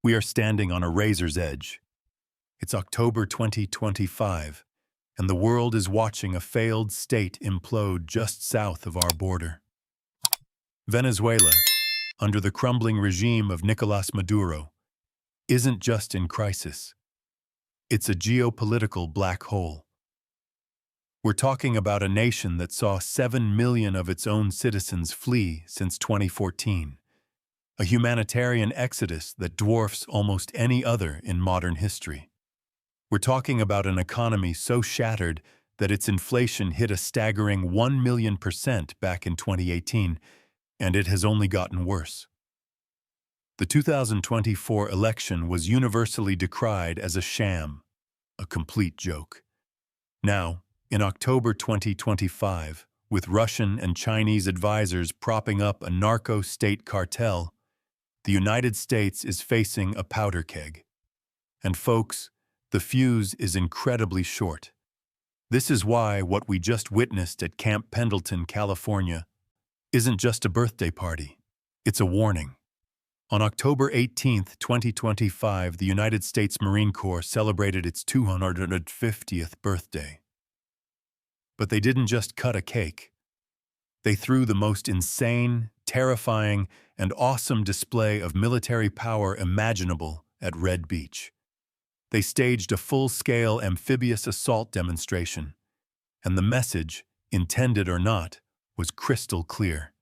We are standing on a razor's edge. It's October 2025, and the world is watching a failed state implode just south of our border. Venezuela, under the crumbling regime of Nicolás Maduro, isn't just in crisis. It's a geopolitical black hole. We're talking about a nation that saw 7 million of its own citizens flee since 2014, a humanitarian exodus that dwarfs almost any other in modern history. We're talking about an economy so shattered that its inflation hit a staggering 1,000,000% back in 2018, and it has only gotten worse. The 2024 election was universally decried as a sham, a complete joke. Now, in October 2025, with Russian and Chinese advisors propping up a narco-state cartel, the United States is facing a powder keg. And folks, the fuse is incredibly short. This is why what we just witnessed at Camp Pendleton, California, isn't just a birthday party. It's a warning. On October 18, 2025, the United States Marine Corps celebrated its 250th birthday. But they didn't just cut a cake. They threw the most insane, terrifying, and awesome display of military power imaginable at Red Beach. They staged a full-scale amphibious assault demonstration, and the message, intended or not, was crystal clear.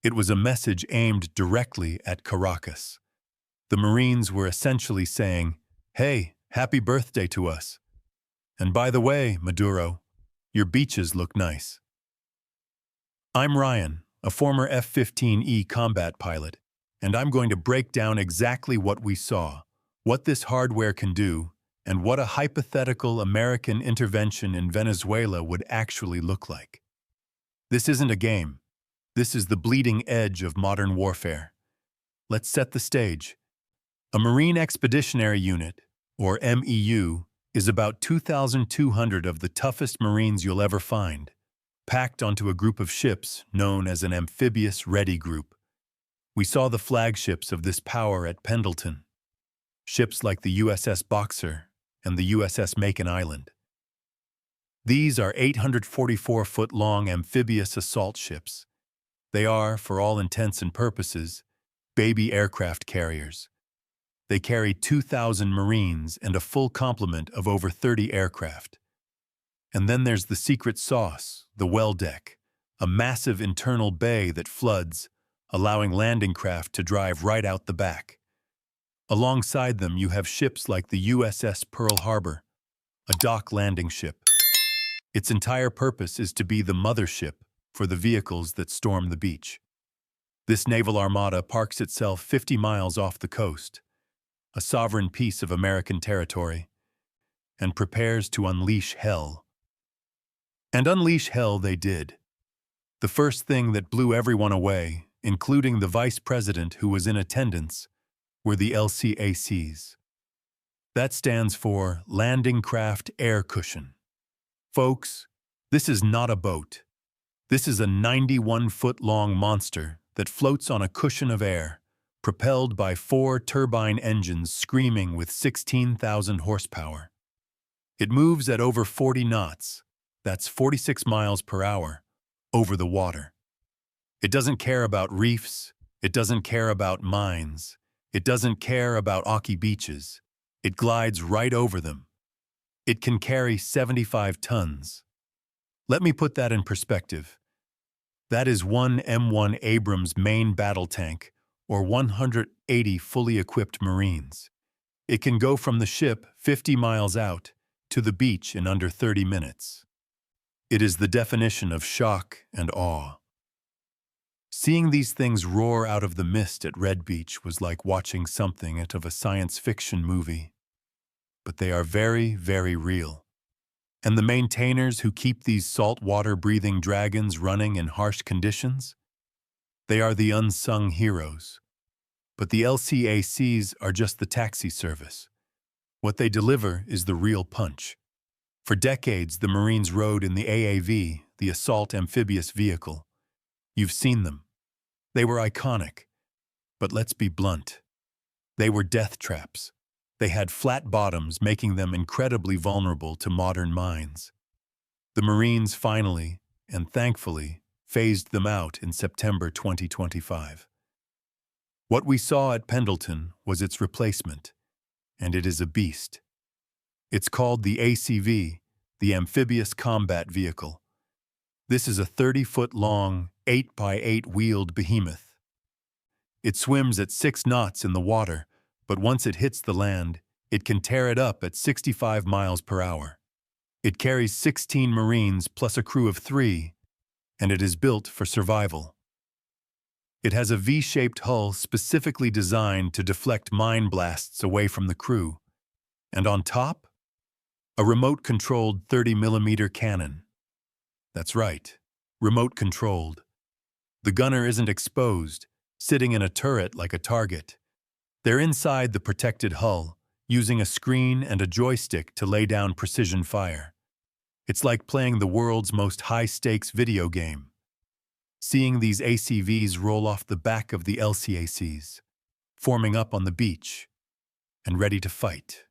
It was a message aimed directly at Caracas. The Marines were essentially saying, "Hey, happy birthday to us. And by the way, Maduro, your beaches look nice." I'm Ryan, a former F-15E combat pilot, and I'm going to break down exactly what we saw, what this hardware can do, and what a hypothetical American intervention in Venezuela would actually look like. This isn't a game. This is the bleeding edge of modern warfare. Let's set the stage. A Marine Expeditionary Unit, or MEU, is about 2,200 of the toughest Marines you'll ever find, packed onto a group of ships known as an Amphibious Ready Group. We saw the flagships of this power at Pendleton, ships like the USS Boxer and the USS Macon Island. These are 844-foot-long amphibious assault ships. They are, for all intents and purposes, baby aircraft carriers. They carry 2,000 Marines and a full complement of over 30 aircraft. And then there's the secret sauce, the well deck, a massive internal bay that floods, allowing landing craft to drive right out the back. Alongside them, you have ships like the USS Pearl Harbor, a dock landing ship. Its entire purpose is to be the mothership for the vehicles that storm the beach. This naval armada parks itself 50 miles off the coast, a sovereign piece of American territory, and prepares to unleash hell. And unleash hell they did. The first thing that blew everyone away, including the vice president who was in attendance, were the LCACs. That stands for Landing Craft Air Cushion. Folks, this is not a boat. This is a 91-foot-long monster that floats on a cushion of air, propelled by 4 turbine engines screaming with 16,000 horsepower. It moves at over 40 knots, that's 46 miles per hour, over the water. It doesn't care about reefs, it doesn't care about mines, it doesn't care about Aki beaches. It glides right over them. It can carry 75 tons. Let me put that in perspective. That is one M1 Abrams main battle tank, or 180 fully equipped Marines. It can go from the ship 50 miles out to the beach in under 30 minutes. It is the definition of shock and awe. Seeing these things roar out of the mist at Red Beach was like watching something out of a science fiction movie. But they are very, very real. And the maintainers who keep these saltwater-breathing dragons running in harsh conditions? They are the unsung heroes. But the LCACs are just the taxi service. What they deliver is the real punch. For decades, the Marines rode in the AAV, the Assault Amphibious Vehicle. You've seen them. They were iconic. But let's be blunt. They were death traps. They had flat bottoms, making them incredibly vulnerable to modern mines. The Marines finally, and thankfully, phased them out in September 2025. What we saw at Pendleton was its replacement, and it is a beast. It's called the ACV, the Amphibious Combat Vehicle. This is a 30-foot-long, 8x8-wheeled behemoth. It swims at 6 knots in the water, but once it hits the land, it can tear it up at 65 miles per hour. It carries 16 Marines plus a crew of 3, and it is built for survival. It has a V-shaped hull specifically designed to deflect mine blasts away from the crew, and on top, a remote-controlled 30mm cannon. That's right, remote-controlled. The gunner isn't exposed, sitting in a turret like a target. They're inside the protected hull, using a screen and a joystick to lay down precision fire. It's like playing the world's most high-stakes video game. Seeing these ACVs roll off the back of the LCACs, forming up on the beach, and ready to fight.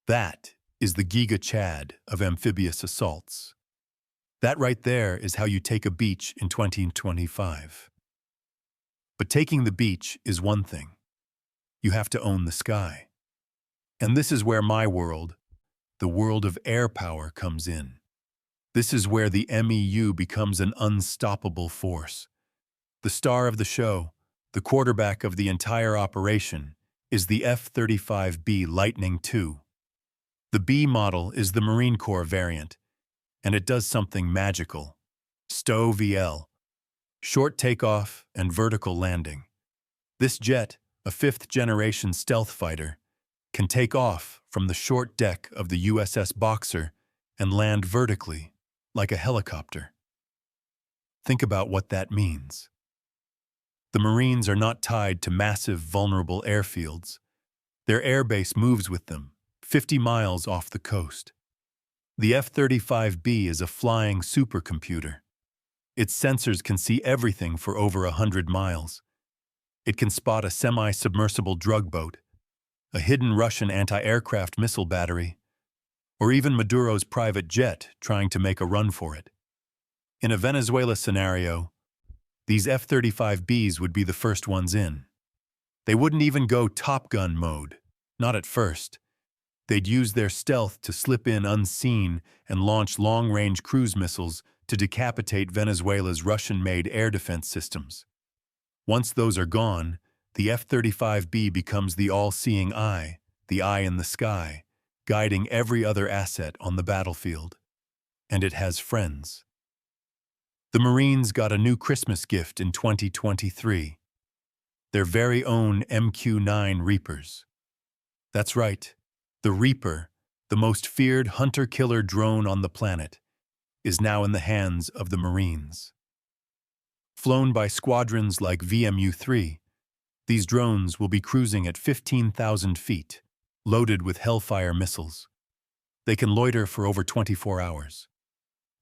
That is the Giga Chad of amphibious assaults. That right there is how you take a beach in 2025. But taking the beach is one thing. You have to own the sky. And this is where my world, the world of air power, comes in. This is where the MEU becomes an unstoppable force. The star of the show, the quarterback of the entire operation, is the F-35B Lightning II. The B model is the Marine Corps variant, and it does something magical. STOW VL, short takeoff and vertical landing. This jet, a 5th-generation stealth fighter, can take off from the short deck of the USS Boxer and land vertically, like a helicopter. Think about what that means. The Marines are not tied to massive, vulnerable airfields. Their airbase moves with them, 50 miles off the coast. The F-35B is a flying supercomputer. Its sensors can see everything for over 100 miles. It can spot a semi-submersible drug boat, a hidden Russian anti-aircraft missile battery, or even Maduro's private jet trying to make a run for it. In a Venezuela scenario, these F-35Bs would be the first ones in. They wouldn't even go Top Gun mode, not at first. They'd use their stealth to slip in unseen and launch long-range cruise missiles to decapitate Venezuela's Russian-made air defense systems. Once those are gone, the F-35B becomes the all-seeing eye, the eye in the sky, guiding every other asset on the battlefield. And it has friends. The Marines got a new Christmas gift in 2023. Their very own MQ-9 Reapers. That's right, the Reaper, the most feared hunter-killer drone on the planet, is now in the hands of the Marines. Flown by squadrons like VMU-3, these drones will be cruising at 15,000 feet, loaded with Hellfire missiles. They can loiter for over 24 hours.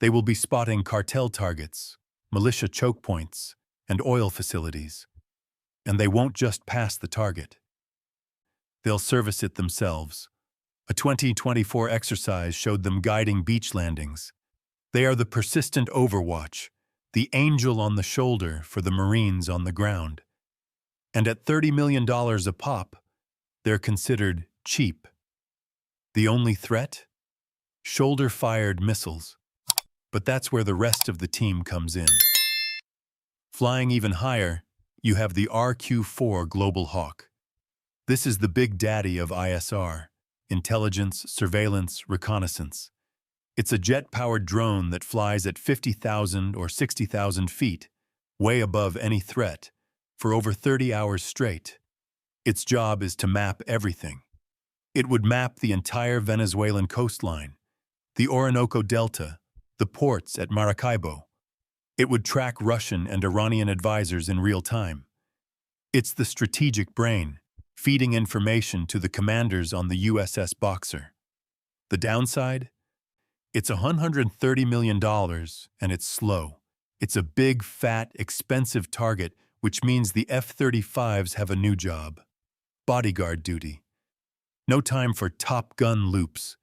They will be spotting cartel targets, militia choke points, and oil facilities. And they won't just pass the target. They'll service it themselves. A 2024 exercise showed them guiding beach landings. They are the persistent overwatch, the angel on the shoulder for the Marines on the ground. And at $30 million a pop, they're considered cheap. The only threat? Shoulder-fired missiles. But that's where the rest of the team comes in. Flying even higher, you have the RQ-4 Global Hawk. This is the big daddy of ISR, intelligence, surveillance, reconnaissance. It's a jet-powered drone that flies at 50,000 or 60,000 feet, way above any threat, for over 30 hours straight. Its job is to map everything. It would map the entire Venezuelan coastline, the Orinoco Delta, the ports at Maracaibo. It would track Russian and Iranian advisors in real time. It's the strategic brain, feeding information to the commanders on the USS Boxer. The downside? It's $130 million, and it's slow. It's a big, fat, expensive target, which means the F-35s have a new job. bodyguard duty. No time for Top Gun loops.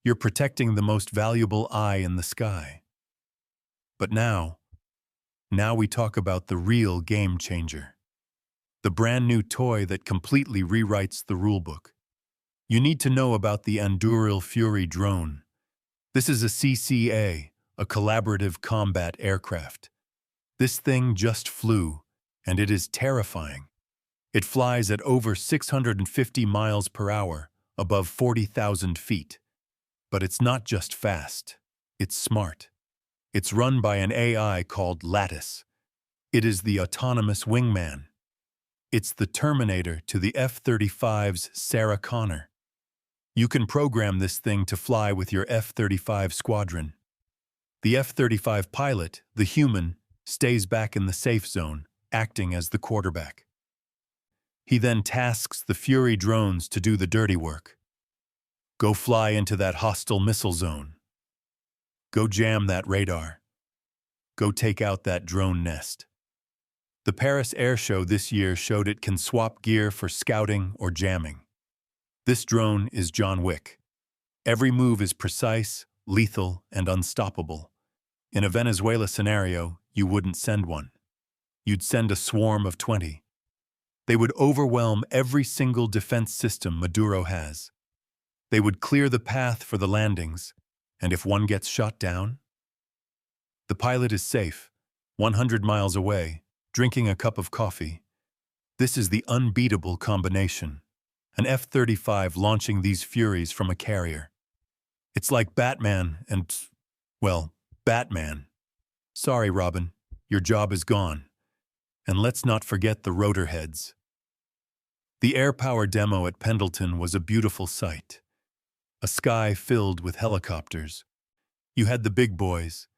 You're protecting the most valuable eye in the sky. But now we talk about the real game changer. The brand new toy that completely rewrites the rulebook. You need to know about the Anduril Fury drone. This is a CCA, a collaborative combat aircraft. This thing just flew, and it is terrifying. It flies at over 650 miles per hour, above 40,000 feet. But it's not just fast, it's smart. It's run by an AI called Lattice. It is the autonomous wingman. It's the Terminator to the F-35's Sarah Connor. You can program this thing to fly with your F-35 squadron. The F-35 pilot, the human, stays back in the safe zone, acting as the quarterback. He then tasks the Fury drones to do the dirty work. Go fly into that hostile missile zone. Go jam that radar. Go take out that drone nest. The Paris Air Show this year showed it can swap gear for scouting or jamming. This drone is John Wick. Every move is precise, lethal, and unstoppable. In a Venezuela scenario, you wouldn't send one. You'd send a swarm of 20. They would overwhelm every single defense system Maduro has. They would clear the path for the landings, and if one gets shot down, the pilot is safe, 100 miles away, drinking a cup of coffee. This is the unbeatable combination. An F-35 launching these Furies from a carrier. It's like Batman and, well, Batman. Sorry, Robin, your job is gone. And let's not forget the rotor heads. The air power demo at Pendleton was a beautiful sight. A sky filled with helicopters. You had the big boys,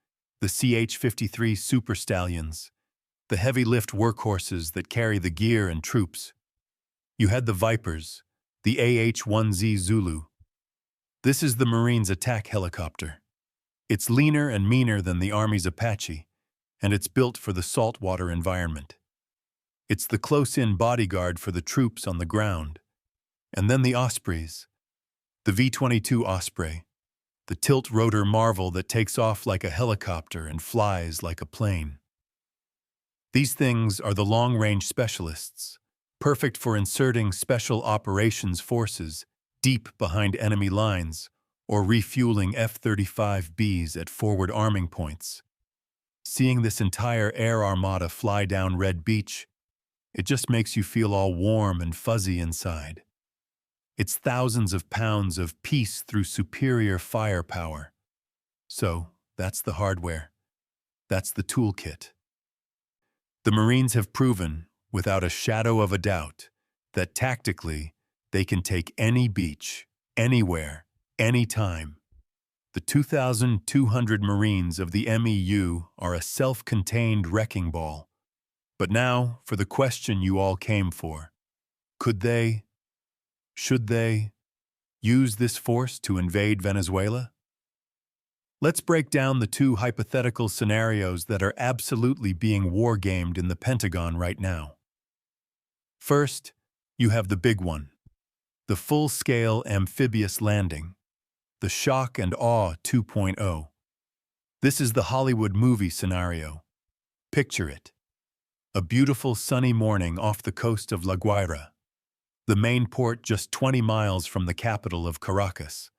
the CH-53 Super Stallions, the heavy lift workhorses that carry the gear and troops. You had the Vipers, the AH-1Z Zulu. This is the Marines' attack helicopter. It's leaner and meaner than the Army's Apache, and it's built for the saltwater environment. It's the close-in bodyguard for the troops on the ground. And then the Ospreys, the V-22 Osprey, the tilt-rotor marvel that takes off like a helicopter and flies like a plane. These things are the long-range specialists, perfect for inserting special operations forces deep behind enemy lines or refueling F-35Bs at forward arming points. Seeing this entire air armada fly down Red Beach, it just makes you feel all warm and fuzzy inside. It's thousands of pounds of peace through superior firepower. So, that's the hardware. That's the toolkit. The Marines have proven, without a shadow of a doubt, that tactically, they can take any beach, anywhere, anytime. The 2,200 Marines of the MEU are a self-contained wrecking ball. But now, for the question you all came for. Could they, should they, use this force to invade Venezuela? Let's break down the two hypothetical scenarios that are absolutely being wargamed in the Pentagon right now. First, you have the big one, the full-scale amphibious landing, the shock and awe 2.0. This is the Hollywood movie scenario. Picture it. A beautiful sunny morning off the coast of La Guaira, the main port just 20 miles from the capital of Caracas.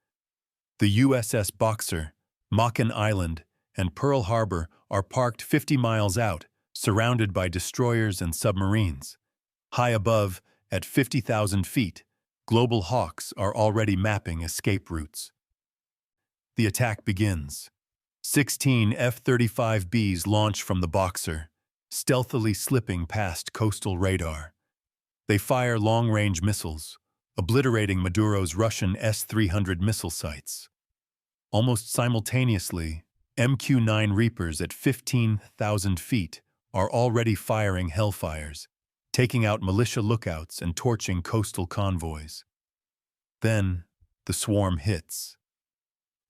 The USS Boxer, Makin Island, and Pearl Harbor are parked 50 miles out, surrounded by destroyers and submarines. High above, at 50,000 feet, global hawks are already mapping escape routes. The attack begins. 16 F-35Bs launch from the Boxer, stealthily slipping past coastal radar. They fire long-range missiles, obliterating Maduro's Russian S-300 missile sites. Almost simultaneously, MQ-9 Reapers at 15,000 feet are already firing hellfires, taking out militia lookouts and torching coastal convoys. Then, the swarm hits.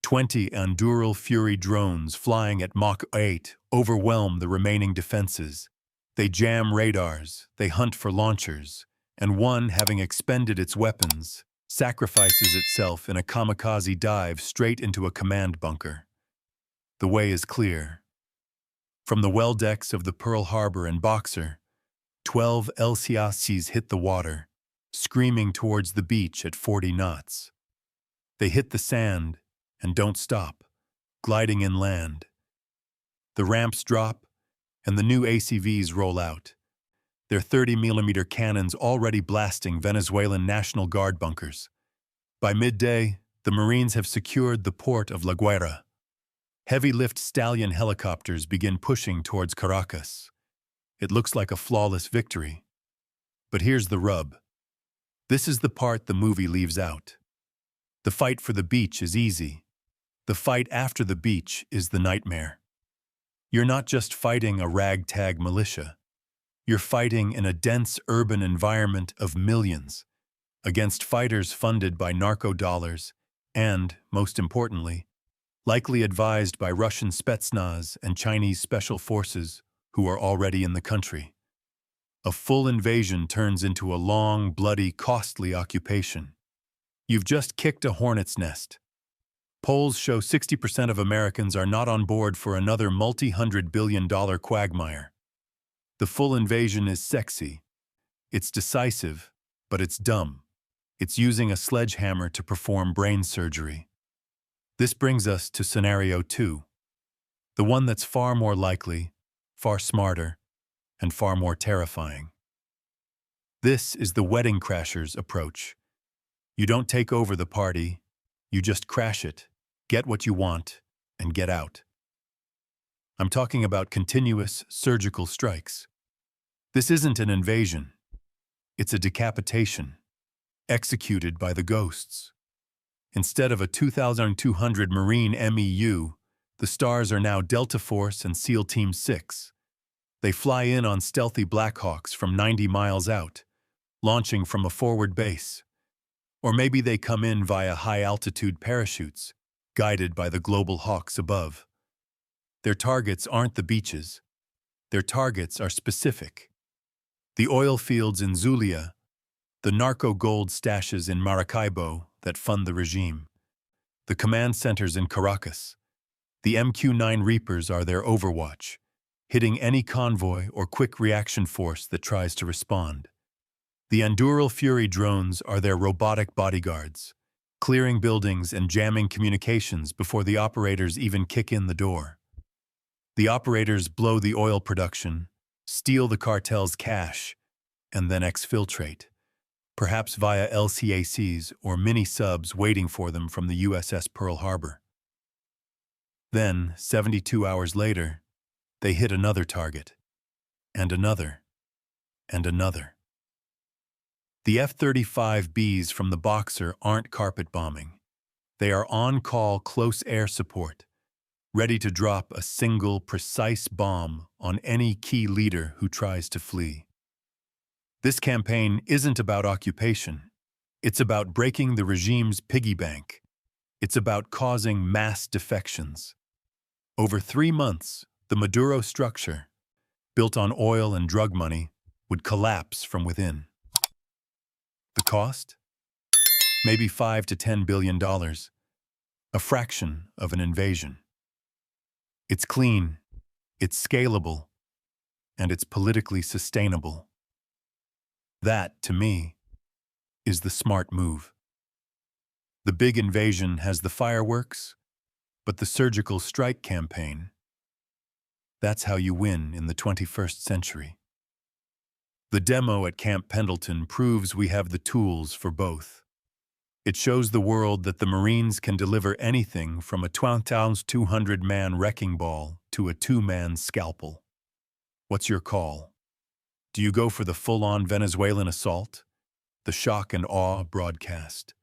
20 Anduril Fury drones flying at Mach 8 overwhelm the remaining defenses. They jam radars, they hunt for launchers, and one, having expended its weapons, sacrifices itself in a kamikaze dive straight into a command bunker. The way is clear. From the well decks of the Pearl Harbor and Boxer, 12 LCACs hit the water, screaming towards the beach at 40 knots. They hit the sand and don't stop, gliding inland. The ramps drop, and the new ACVs roll out, their 30mm cannons already blasting Venezuelan National Guard bunkers. By midday, the Marines have secured the port of La Guaira. Heavy-lift Stallion helicopters begin pushing towards Caracas. It looks like a flawless victory. But here's the rub. This is the part the movie leaves out. The fight for the beach is easy. The fight after the beach is the nightmare. You're not just fighting a ragtag militia. You're fighting in a dense urban environment of millions, against fighters funded by narco dollars and, most importantly, likely advised by Russian Spetsnaz and Chinese special forces who are already in the country. A full invasion turns into a long, bloody, costly occupation. You've just kicked a hornet's nest. Polls show 60% of Americans are not on board for another multi-hundred-billion-dollar quagmire. The full invasion is sexy. It's decisive, but it's dumb. It's using a sledgehammer to perform brain surgery. This brings us to scenario 2, the one that's far more likely, far smarter, and far more terrifying. This is the wedding crashers approach. You don't take over the party, you just crash it, get what you want, and get out. I'm talking about continuous surgical strikes. This isn't an invasion. It's a decapitation, executed by the ghosts. Instead of a 2,200 Marine MEU, the stars are now Delta Force and SEAL Team 6. They fly in on stealthy Blackhawks from 90 miles out, launching from a forward base. Or maybe they come in via high-altitude parachutes, guided by the global hawks above. Their targets aren't the beaches. Their targets are specific. The oil fields in Zulia, the narco-gold stashes in Maracaibo that fund the regime, the command centers in Caracas. The MQ-9 Reapers are their overwatch, hitting any convoy or quick reaction force that tries to respond. The Anduril Fury drones are their robotic bodyguards, clearing buildings and jamming communications before the operators even kick in the door. The operators blow the oil production, steal the cartel's cash, and then exfiltrate, perhaps via LCACs or mini-subs waiting for them from the USS Pearl Harbor. Then, 72 hours later, they hit another target, and another, and another. The F-35Bs from the Boxer aren't carpet bombing. They are on-call close air support, ready to drop a single, precise bomb on any key leader who tries to flee. This campaign isn't about occupation. It's about breaking the regime's piggy bank. It's about causing mass defections. Over 3 months, the Maduro structure, built on oil and drug money, would collapse from within. The cost? Maybe $5 to $10 billion, a fraction of an invasion. It's clean, it's scalable, and it's politically sustainable. That, to me, is the smart move. The big invasion has the fireworks, but the surgical strike campaign, that's how you win in the 21st century. The demo at Camp Pendleton proves we have the tools for both. It shows the world that the Marines can deliver anything from a 2,200-man wrecking ball to a 2-man scalpel. What's your call? Do you go for the full-on Venezuelan assault, the shock and awe broadcast?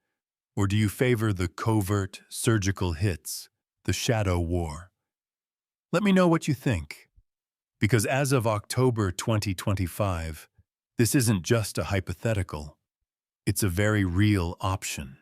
Or do you favor the covert, surgical hits, the shadow war? Let me know what you think. Because as of October 2025, this isn't just a hypothetical. It's a very real option.